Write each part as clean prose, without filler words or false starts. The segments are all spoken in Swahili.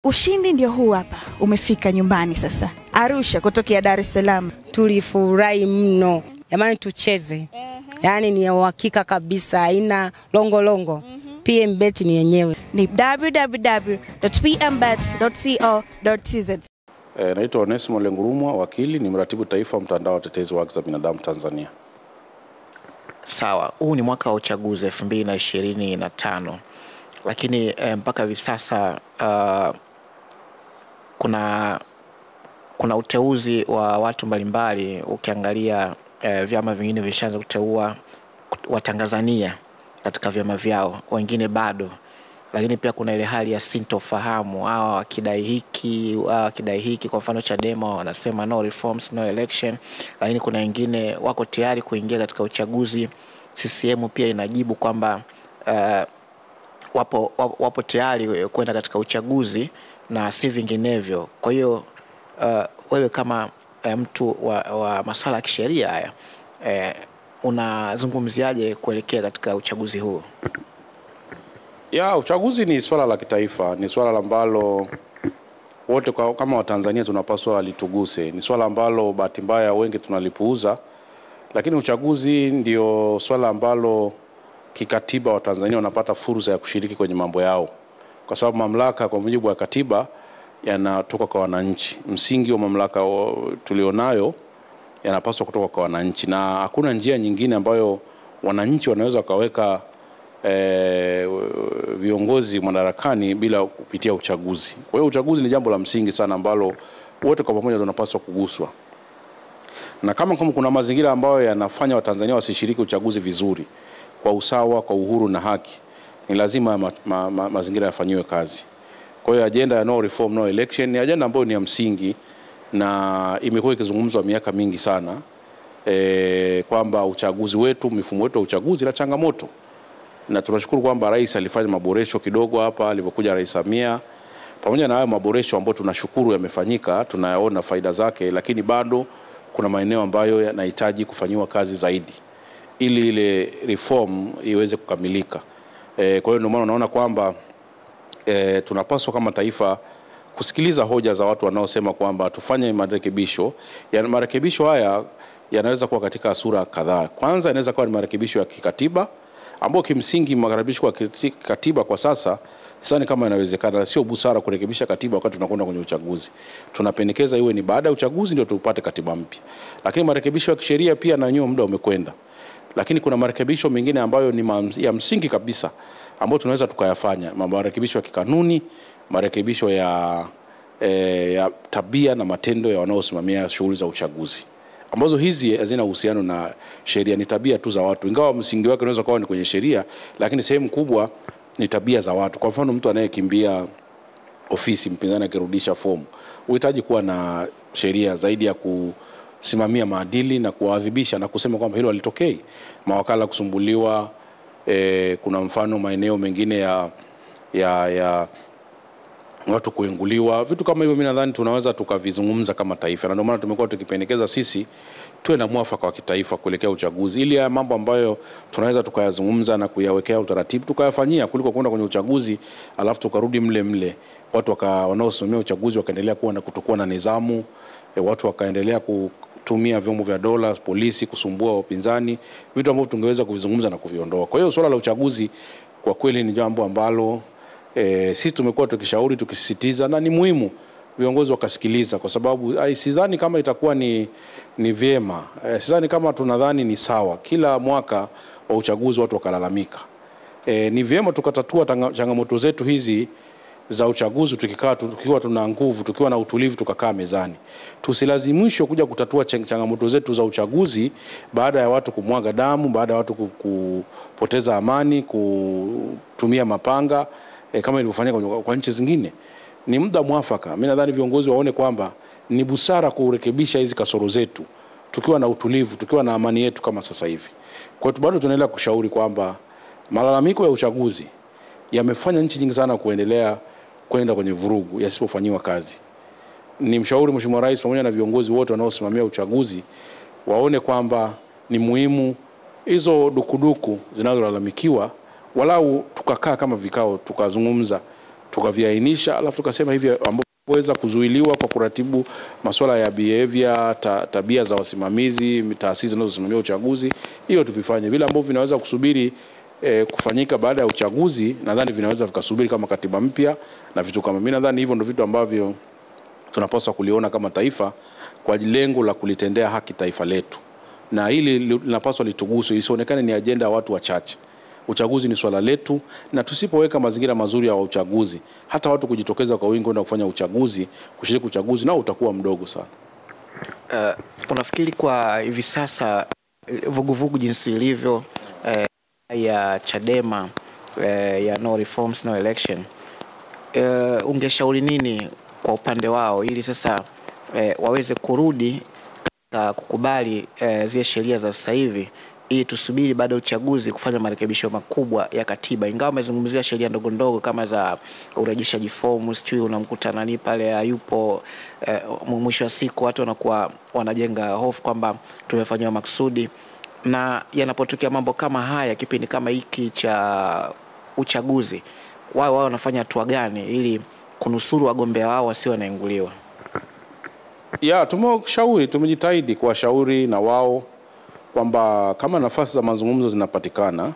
Ushindi ndio huu hapa, umefika nyumbani sasa. Arusha kutokea Dar es Salaam. Tulifurahi mno. Jamani tucheze. Yaani ni uhakika kabisa, haina longo. PMBet ni yenyewe. Ni www.pmbet.co.tz. Naitwa Onesmo Lengurumwa, wakili, ni mratibu taifa mtandao wa tetezi wa haki za binadamu Tanzania. Sawa, huu ni mwaka wa uchaguzi 2025. Lakini mpaka hivi sasa kuna uteuzi wa watu mbalimbali. Ukiangalia vyama vingine vishaanza kuteua Watangazania katika vyama vyao, wengine bado. Lakini pia kuna ile hali ya sintofahamu, hawa wakidai hiki, kwa mfano Chadema wanasema no reforms no election, lakini kuna wengine wako tayari kuingia katika uchaguzi. CCM pia inajibu kwamba wapo tayari kwenda katika uchaguzi na si vinginevyo. Kwa hiyo wewe kama mtu wa masuala ya kisheria haya, unazungumziaje kuelekea katika uchaguzi huu? Uchaguzi ni swala la kitaifa, ni swala ambalo wote kama Watanzania tunapaswa lituguse. Ni swala ambalo bahati mbaya wengi tunalipuuza, lakini uchaguzi ndio swala ambalo kikatiba Watanzania wanapata fursa ya kushiriki kwenye mambo yao, kwa sababu mamlaka kwa mujibu wa katiba yanatoka kwa wananchi. Msingi wa mamlaka tulionayo yanapaswa kutoka kwa wananchi, na hakuna njia nyingine ambayo wananchi wanaweza wakaweka viongozi madarakani bila kupitia uchaguzi. Kwa hiyo uchaguzi ni jambo la msingi sana ambalo wote kwa pamoja tunapaswa kuguswa. Na kama kuna mazingira ambayo yanafanya Watanzania wasishiriki uchaguzi vizuri, kwa usawa, kwa uhuru na haki, ni lazima mazingira yafanyiwe kazi. Kwa hiyo agenda ya no reform no election ni agenda ambayo ni ya msingi na imekuwa ikizungumzwa miaka mingi sana, kwamba uchaguzi wetu, mifumo wetu wa uchaguzi na changamoto. Na tunashukuru kwamba rais alifanya maboresho kidogo hapa alipokuja Rais Samia. Pamoja na hayo maboresho ambayo tunashukuru yamefanyika, tunayaona faida zake, lakini bado kuna maeneo ambayo yanahitaji kufanywa kazi zaidi ili ile reform iweze kukamilika. Kwa hiyo ndio maana unaona kwamba tunapaswa kama taifa kusikiliza hoja za watu wanaosema kwamba tufanye marekebisho. Marekebisho haya yanaweza kuwa katika sura kadhaa. Kwanza inaweza kuwa ni marekebisho ya kikatiba, ambao kimsingi marekebisho kwa katiba kwa sasa sidhani kama inawezekana. Sio busara kurekebisha katiba wakati tunakwenda kwenye uchaguzi. Tunapendekeza iwe ni baada ya uchaguzi ndio tupate katiba mpya. Lakini marekebisho ya kisheria pia na nyuma muda umekwenda. Lakini kuna marekebisho mengine ambayo ni ya msingi kabisa ambayo tunaweza tukayafanya. Marekebisho ya kikanuni, marekebisho ya tabia na matendo ya wanaosimamia shughuli za uchaguzi, ambazo hizi hazina uhusiano na sheria, ni tabia tu za watu. Ingawa msingi wake unaweza kuwa ni kwenye sheria, lakini sehemu kubwa ni tabia za watu. Kwa mfano mtu anayekimbia ofisi, mpinzani akirudisha fomu, unahitaji kuwa na sheria zaidi ya kusimamia maadili na kuadhibisha na kusema kwamba hilo halitokei. Mawakala kusumbuliwa, kuna mfano maeneo mengine ya watu kuinguliwa, vitu kama hivyo. Mimi nadhani tunaweza tukavizungumza kama taifa, na ndio maana tumekuwa tukipendekeza sisi tuwe na mwafaka wa kitaifa kuelekea uchaguzi, ili ya mambo ambayo tunaweza tukayazungumza na kuyawekea utaratibu tukayafanyia, kuliko kwenda kwenye uchaguzi alafu tukarudi mle watu wanaosimamia uchaguzi wakaendelea kuwa na kutokuwa na nidhamu, watu wakaendelea kutumia vyombo vya dola, polisi kusumbua wapinzani, vitu ambavyo tungeweza kuvizungumza na kuviondoa. Kwa hiyo swala la uchaguzi kwa kweli ni jambo ambalo sisi tumekuwa tukishauri, tukisisitiza, na ni muhimu viongozi wakasikiliza, kwa sababu sidhani kama itakuwa ni vyema, sidhani kama tunadhani ni sawa kila mwaka wa uchaguzi watu wakalalamika. Ni vyema tukatatua changamoto zetu hizi za uchaguzi tukiwa tuna nguvu, tukiwa na utulivu, tukakaa mezani. Tusilazimishwe kuja kutatua changamoto zetu za uchaguzi baada ya watu kumwaga damu, baada ya watu kupoteza amani, kutumia mapanga kama ilivyofanyika kwa nchi zingine. Ni muda mwafaka, mimi nadhani viongozi waone kwamba ni busara kurekebisha hizi kasoro zetu tukiwa na utulivu, tukiwa na amani yetu kama sasa hivi. Kwa hiyo bado tunaendelea kushauri kwamba malalamiko ya uchaguzi yamefanya nchi nyingi sana kuendelea kwenda kwenye vurugu yasipofanywa kazi. Ni mshauri Mheshimiwa Rais pamoja na viongozi wote wanaosimamia uchaguzi waone kwamba ni muhimu hizo dukuduku zinazolalamikiwa walau tukakaa kama vikao tukazungumza tukaviainisha, alafu tukasema hivi ambavyo weza kuzuiliwa kwa kuratibu masuala ya behavior, tabia za wasimamizi, taasisi zinazosimamia uchaguzi, hiyo tuvifanye. Vile ambavyo vinaweza kusubiri kufanyika baada ya uchaguzi, nadhani vinaweza vikasubiri kama katiba mpya na vitu kama. Mimi nadhani hivyo ndio vitu ambavyo tunapaswa kuliona kama taifa kwa lengo la kulitendea haki taifa letu. Na hili linapaswa lituguswe, isionekane ni ajenda ya watu wachache. Uchaguzi ni swala letu, na tusipoweka mazingira mazuri ya uchaguzi, hata watu kujitokeza kwa wingi kwenda kufanya uchaguzi, kushiriki uchaguzi, nao utakuwa mdogo sana. Unafikiri kwa hivi sasa vuguvugu jinsi ilivyo ya Chadema ya no reforms no election, ungeshauri nini kwa upande wao ili sasa waweze kurudi kukubali zile sheria za sasa hivi, ili tusubiri baada ya uchaguzi kufanya marekebisho makubwa ya katiba? Ingawa umezungumzia sheria ndogo ndogo kama za urejeshaji fomu, sijui unamkuta nani pale hayupo, mwisho wa siku watu wanakuwa wanajenga hofu kwamba tumefanywa makusudi. Na yanapotokea mambo kama haya kipindi kama hiki cha uchaguzi, wao wanafanya hatua gani ili kunusuru wagombea wao wasiwe wanainguliwa? Tumejitahidi kuwashauri na wao kwamba kama nafasi za mazungumzo zinapatikana,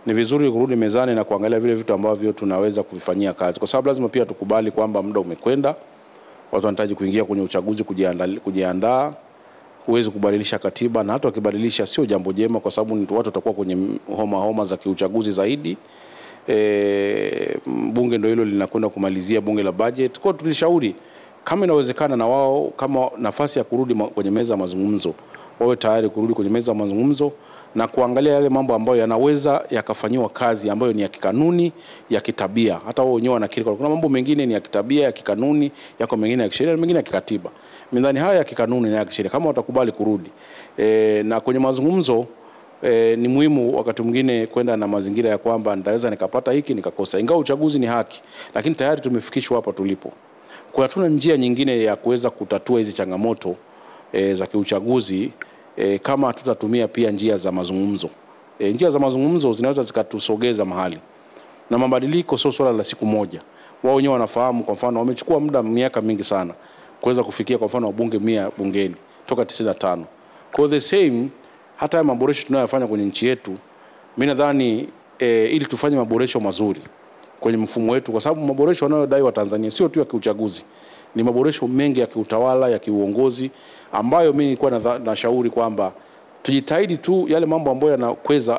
ni vizuri kurudi mezani na kuangalia vile vitu ambavyo tunaweza kuvifanyia kazi, kwa sababu lazima pia tukubali kwamba muda umekwenda, watu wanahitaji kuingia kwenye uchaguzi, kujiandaa. Huwezi kubadilisha katiba, na hata wakibadilisha sio jambo jema, kwa sababu watu watakuwa kwenye homa za kiuchaguzi zaidi. Bunge ndio hilo linakwenda kumalizia bunge la budget. Kwa tulishauri kama inawezekana na wao, kama nafasi ya kurudi kwenye meza ya mazungumzo, wawe tayari kurudi kwenye meza ya mazungumzo na kuangalia yale mambo ambayo yanaweza yakafanywa kazi, ambayo ni ya kikanuni, ya kitabia. Hata wao wenyewe wanakiri kuna mambo mengine ni ya kitabia, ya kikanuni, yako mengine ya kisheria, mengine ya kikatiba. Midhani haya ya kikanuni na ya kisheria kama watakubali kurudi na kwenye mazungumzo, ni muhimu wakati mwingine kwenda na mazingira ya kwamba nitaweza nikapata hiki nikakosa. Ingawa uchaguzi ni haki, lakini tayari tumefikishwa hapa tulipo. Kwa hatuna njia nyingine ya kuweza kutatua hizi changamoto za kiuchaguzi kama tutatumia pia njia za mazungumzo. Njia za mazungumzo zinaweza zikatusogeza mahali, na mabadiliko sio swala la siku moja. Wao wenyewe wanafahamu, kwa mfano wamechukua muda miaka mingi sana kuweza kufikia kwa mfano wabunge 100 bungeni toka 95. Kwa the same hata ya maboresho tunayofanya kwenye nchi yetu, mimi nadhani ili tufanye maboresho mazuri kwenye mfumo wetu, kwa sababu maboresho wanayodai wa Tanzania sio tu ya kiuchaguzi, ni maboresho mengi ya kiutawala, ya kiuongozi, ambayo mimi nilikuwa nashauri kwamba tujitahidi tu yale mambo ambayo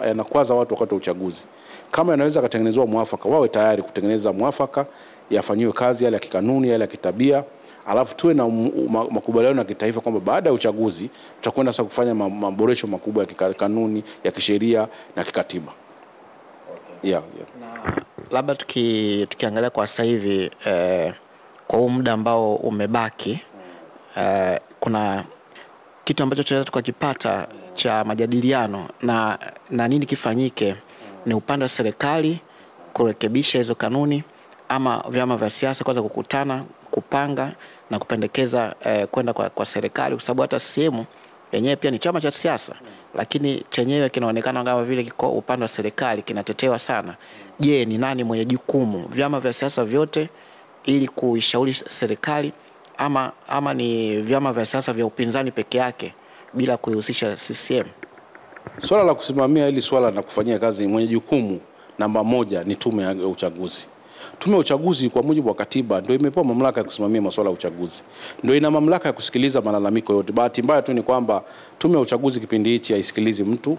yanakwaza watu wakati wa uchaguzi, kama yanaweza kutengenezwa mwafaka, wawe tayari kutengeneza mwafaka, yafanywe kazi yale ya kikanuni, yale ya kitabia, alafu tuwe na makubaliano ya kitaifa kwamba baada ya uchaguzi tutakwenda sasa kufanya maboresho makubwa ya kikanuni, ya kisheria na kikatiba. Na labda tukiangalia kwa sasa hivi kwa huu muda ambao umebaki, kuna kitu ambacho tunaweza tukakipata cha majadiliano na nini kifanyike? Ni upande wa serikali kurekebisha hizo kanuni, ama vyama vya siasa kwanza kukutana, kupanga na kupendekeza kwenda kwa serikali? Kwa sababu hata sehemu yenyewe pia ni chama cha siasa, lakini chenyewe kinaonekana kama vile kiko upande wa serikali, kinatetewa sana. Je, ni nani mwenye jukumu? Vyama vya siasa vyote ili kuishauri serikali, ama ni vyama vya siasa vya upinzani peke yake bila kuihusisha CCM? Swala la kusimamia hili swala na kufanyia kazi, mwenye jukumu namba moja ni tume ya uchaguzi. Tume ya uchaguzi kwa mujibu wa katiba ndio imepewa mamlaka ya kusimamia masuala ya uchaguzi. Ndio ina mamlaka ya kusikiliza malalamiko yote. Bahati mbaya tu ni kwamba tume ya uchaguzi kipindi hichi haisikilizi mtu,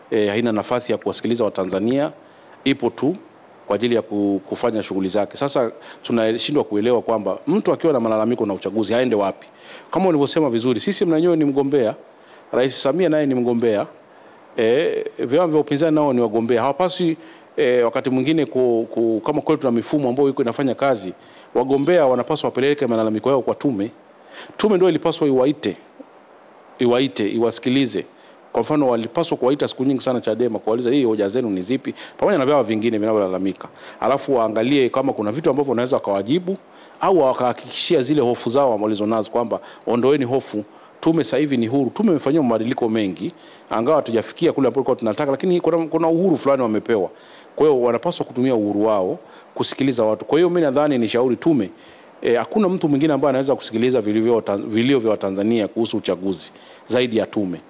haina nafasi ya kuwasikiliza Watanzania, ipo tu kwa ajili ya kufanya shughuli zake. Sasa tunashindwa kuelewa kwamba mtu akiwa na malalamiko na uchaguzi haende wapi. Kama ulivyosema vizuri, sisi mnanyoe ni mgombea, Rais Samia naye ni mgombea, vyama vya upinzani nao ni wagombea. Hawapaswi wakati mwingine kama kweli tuna mifumo ambayo iko inafanya kazi, wagombea wanapaswa wapeleke malalamiko yao kwa tume. Tume ndio ilipaswa iwasikilize. Kwa mfano walipaswa kuwaita siku nyingi sana Chadema kuuliza hii hoja zenu ni zipi, pamoja na vyama vingine vinavyolalamika. Alafu waangalie kama kuna vitu ambavyo wanaweza kuwajibu, au wakahakikishia zile hofu zao walizonazo kwamba ondoeni hofu. Tume sasa hivi ni huru. Tume imefanyia mabadiliko mengi, angawa hatujafikia kule ambapo tunataka, lakini kuna uhuru fulani wamepewa. Kwa hiyo wanapaswa kutumia uhuru wao kusikiliza watu. Kwa hiyo mimi nadhani ni shauri tume, hakuna mtu mwingine ambaye anaweza kusikiliza vilio vya Watanzania kuhusu uchaguzi zaidi ya tume.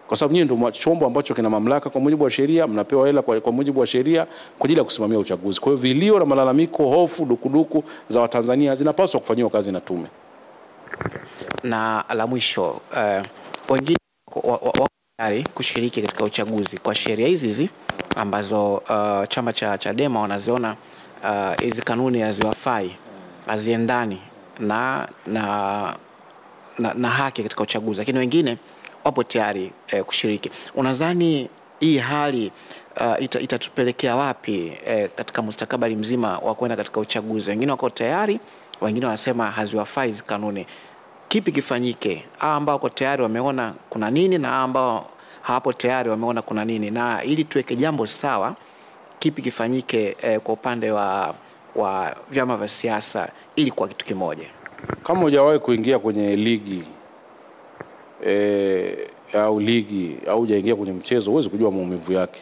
Kwa sababu nyinyi ndio chombo ambacho kina mamlaka kwa mujibu wa sheria, mnapewa hela kwa mujibu wa sheria kwa ajili ya kusimamia uchaguzi. Kwa hiyo vilio na malalamiko, hofu, dukuduku za Watanzania zinapaswa kufanywa kazi na tume. Na la mwisho, wengine wako tayari kushiriki katika uchaguzi kwa sheria hizi ambazo chama cha Chadema wanaziona hizi kanuni haziwafai, haziendani na haki katika uchaguzi, lakini wengine wapo tayari kushiriki. Unadhani hii hali itatupelekea wapi katika mustakabali mzima wa kwenda katika uchaguzi? Wengine wako tayari, wengine wanasema haziwafai hizi kanuni. Kipi kifanyike? Ambao wako tayari wameona kuna nini, na ambao hawapo tayari wameona kuna nini, na ili tuweke jambo sawa, kipi kifanyike kwa upande wa vyama vya siasa ili kwa kitu kimoja? Kama hujawahi kuingia kwenye ligi au hujaingia kwenye mchezo, huwezi kujua maumivu yake.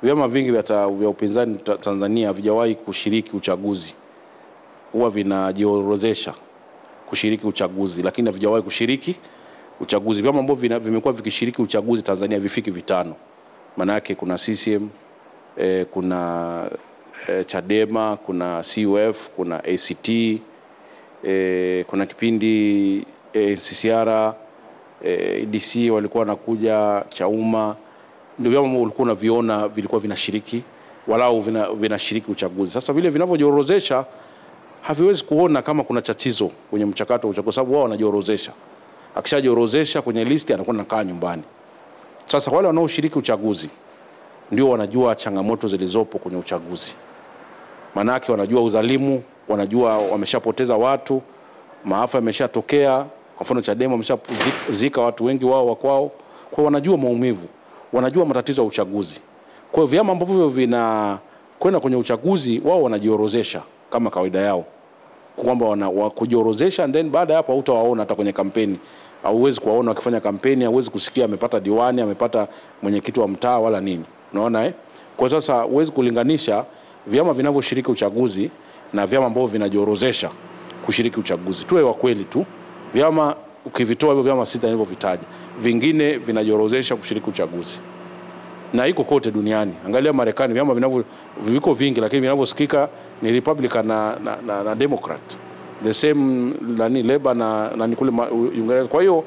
Vyama vingi vya upinzani Tanzania havijawahi kushiriki uchaguzi. Huwa vinajiorodhesha kushiriki uchaguzi, lakini havijawahi kushiriki uchaguzi. Vyama ambavyo vimekuwa vikishiriki uchaguzi Tanzania vifiki 5. Maana yake kuna CCM, kuna Chadema, kuna CUF, kuna ACT, kuna kipindi NCCR, DC walikuwa wanakuja, Chauma. Ndio vyama ambavyo ulikuwa unaviona vilikuwa vinashiriki, walau vinashiriki uchaguzi. Sasa vile vinavyojiorodhesha haviwezi kuona kama kuna tatizo kwenye mchakato wa uchaguzi, sababu wao wanajiorozesha. Akishajiorozesha kwenye listi anakuwa anakaa nyumbani. Sasa wale wanaoshiriki uchaguzi ndio wanajua changamoto zilizopo kwenye uchaguzi. Maana yake wanajua udhalimu, wanajua wameshapoteza watu, maafa yameshatokea. Kwa mfano Chadema wameshazika watu wengi wao wa kwao. Kwa wanajua maumivu, wanajua matatizo ya uchaguzi. Kwa hiyo vyama ambavyo vinakwenda kwenye uchaguzi wao wanajiorozesha kama kawaida yao, kwamba kujiorozesha, and then baada ya hapo hutawaona hata kwenye kampeni. Hauwezi kuwaona wakifanya kampeni, hauwezi kusikia amepata diwani, amepata mwenyekiti wa mtaa wala nini. Unaona Kwa sasa huwezi kulinganisha vyama vinavyoshiriki uchaguzi na vyama ambavyo vinajiorozesha kushiriki uchaguzi. Tuwe wa kweli tu. Vyama ukivitoa hivyo vyama 6 nilivyovitaja, vingine vinajiorozesha kushiriki uchaguzi. Na iko kote duniani. Angalia Marekani, vyama viko vingi, lakini vinavyosikika ni Republican na Democrat. The same Labour na kule Uingereza. Kwa hiyo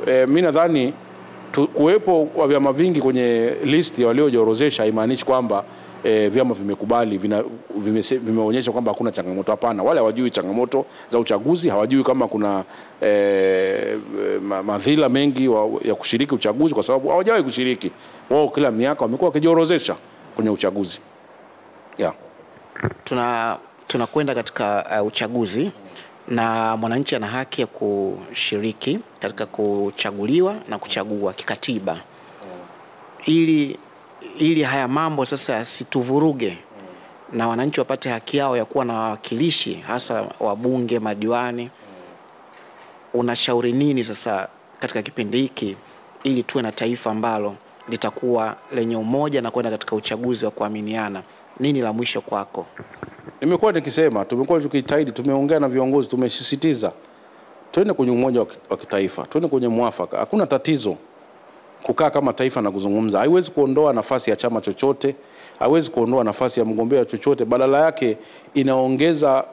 mimi nadhani kuwepo kwa vyama vingi kwenye listi waliojiorozesha haimaanishi kwamba vyama vimekubali, vimeonyesha kwamba hakuna changamoto. Hapana, wale hawajui changamoto za uchaguzi, hawajui kama kuna madhila mengi ya kushiriki uchaguzi, kwa sababu hawajawahi kushiriki. Wao kila miaka wamekuwa wakijiorozesha kwenye uchaguzi. Tunakwenda katika uchaguzi, na mwananchi ana haki ya kushiriki katika kuchaguliwa na kuchagua kikatiba. Ili haya mambo sasa situvuruge na wananchi wapate haki yao ya kuwa na wawakilishi, hasa wabunge, madiwani. Unashauri nini sasa katika kipindi hiki ili tuwe na taifa ambalo litakuwa lenye umoja na kwenda katika uchaguzi wa kuaminiana? Nini la mwisho kwako? Nimekuwa nikisema, tumekuwa tukijitahidi, tumeongea na viongozi, tumesisitiza twende kwenye umoja wa kitaifa, twende kwenye mwafaka. Hakuna tatizo kukaa kama taifa na kuzungumza. Haiwezi kuondoa nafasi ya chama chochote, haiwezi kuondoa nafasi ya mgombea chochote. Badala yake inaongeza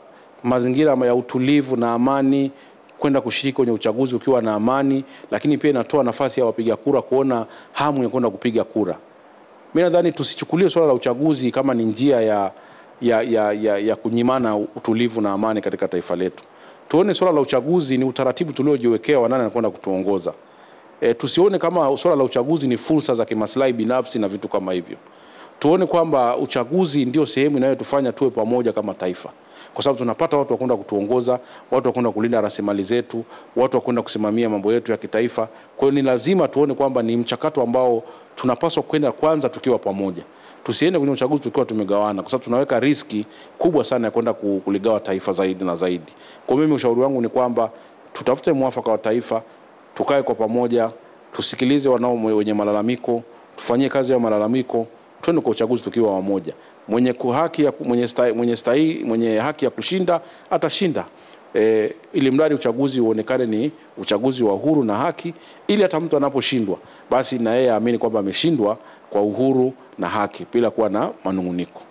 mazingira ya utulivu na amani, kwenda kushiriki kwenye uchaguzi ukiwa na amani, lakini pia inatoa nafasi ya wapiga kura kuona hamu ya kwenda kupiga kura. Mimi nadhani tusichukulie swala la uchaguzi kama ni njia ya kunyimana utulivu na amani katika taifa letu. Tuone swala la uchaguzi ni utaratibu tuliojiwekea wa nani anakwenda kutuongoza. Tusione kama swala la uchaguzi ni fursa za kimaslahi binafsi na vitu kama hivyo. Tuone kwamba uchaguzi ndio sehemu inayotufanya tuwe pamoja kama taifa. Kwa sababu tunapata watu wa kwenda kutuongoza, watu wa kwenda kulinda rasilimali zetu, watu wa kwenda kusimamia mambo yetu ya kitaifa. Kwa hiyo ni lazima tuone kwamba ni mchakato ambao tunapaswa kwenda kwanza tukiwa pamoja. Tusiende kwenye uchaguzi tukiwa tumegawana, kwa sababu tunaweka riski kubwa sana ya kwenda kuligawa taifa zaidi na zaidi. Kwa mimi ushauri wangu ni kwamba tutafute mwafaka wa taifa, tukae kwa pamoja, tusikilize wenye malalamiko, tufanyie kazi ya malalamiko, twende kwa uchaguzi tukiwa wamoja. mwenye haki ya kushinda atashinda. Ili mradi uchaguzi uonekane ni uchaguzi wa huru na haki, ili hata mtu anaposhindwa basi na yeye aamini kwamba ameshindwa kwa uhuru na haki bila kuwa na manunguniko.